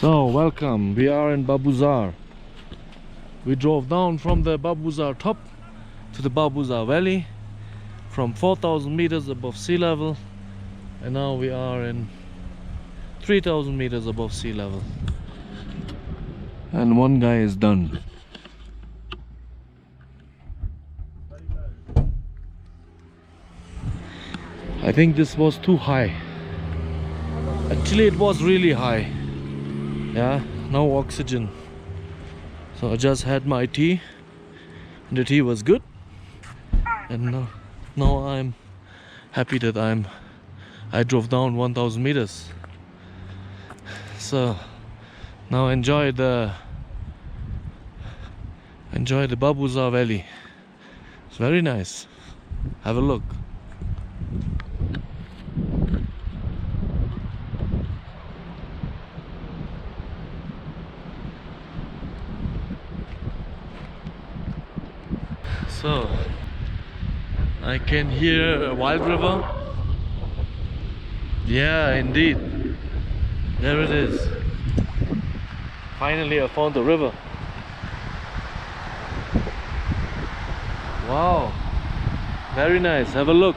So welcome, we are in Babuzar. We drove down from the Babuzar top to the Babuzar valley from 4,000 meters above sea level, and now we are in 3,000 meters above sea level, and one guy is done. I think this was too high. Actually it was really high. Yeah, no oxygen. So I just had my tea, and the tea was good, and now I'm happy that I drove down 1,000 meters. So now enjoy the Babuzar Valley. It's very nice. Have a look. So I can hear a wild river. Yeah, indeed. There it is. Finally I found the river. Wow. Very nice. Have a look.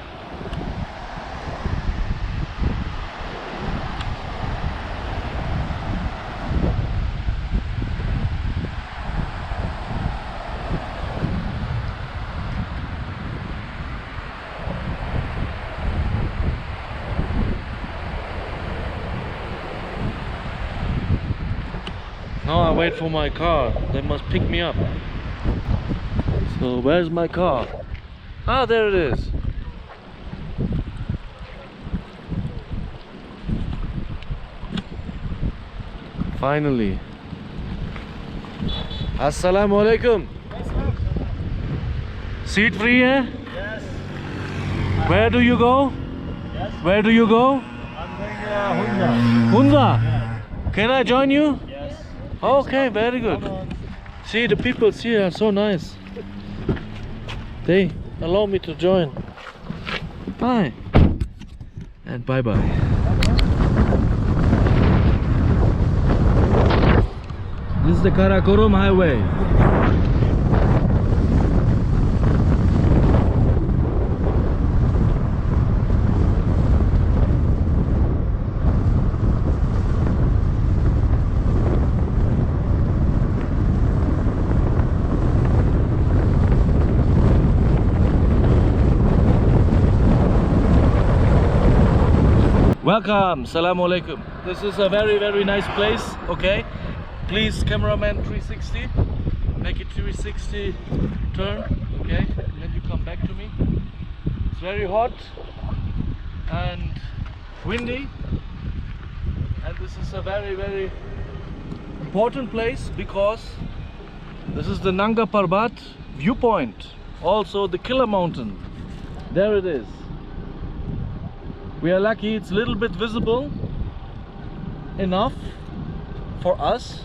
Now I wait for my car. They must pick me up. So where's my car? Ah, there it is. Finally. Assalamu alaikum. Seat free, eh? Yes. Where do you go? Yes. Where do you go? I'm going Hunza. Hunza. Yeah. Can I join you? Yes. Okay, very good. Come on. See, the people here are so nice. They allow me to join. Bye. And bye bye. This is the Karakorum highway. Welcome, Assalamu alaikum. This is a very nice place. Okay, please cameraman 360, make it 360 turn. Okay, and then you come back to me. It's very hot and windy, and this is a very important place because this is the Nanga Parbat viewpoint, also the Killer Mountain. There it is. We are lucky it's a little bit visible enough for us.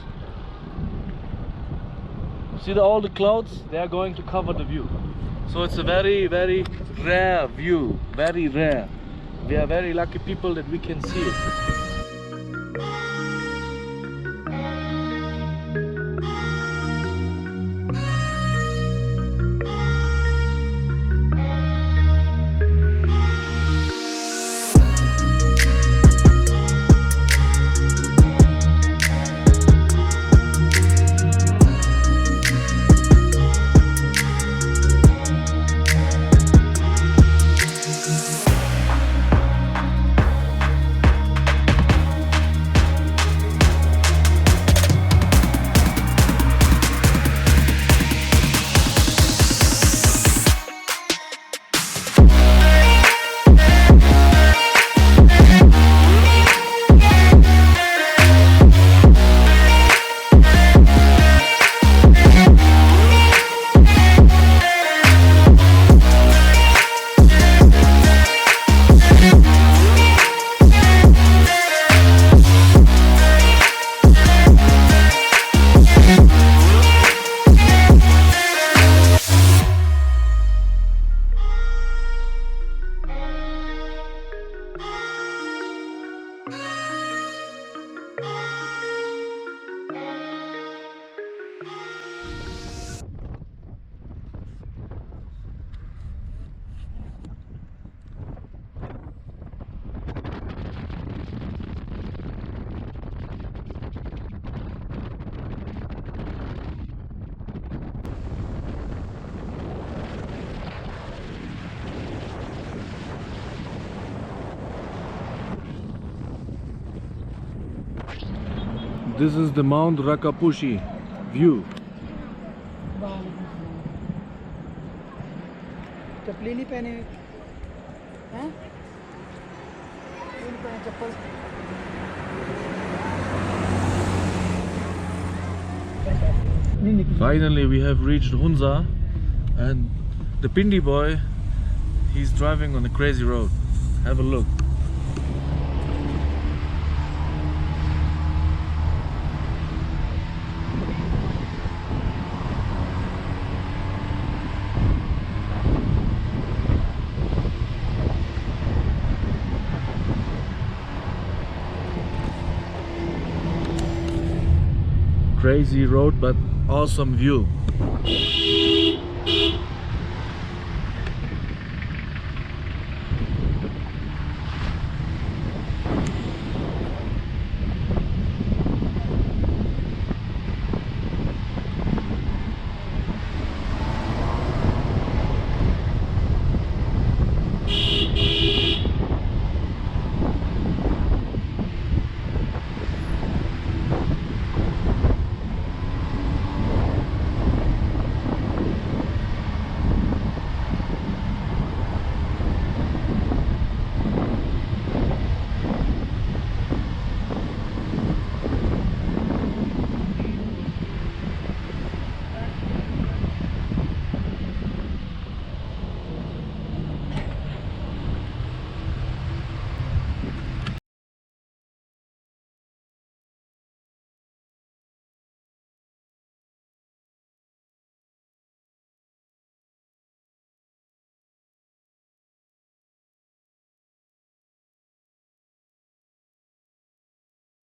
See all the clouds, they are going to cover the view. So it's a very rare view, very rare. We are very lucky people that we can see it. This is the Mount Rakapushi view. चप्पली नहीं पहने हैं? क्यों नहीं पहने चप्पल? Finally we have reached Hunza, and the Pindi boy, he's driving on a crazy road. Have a look. Crazy road, but awesome view.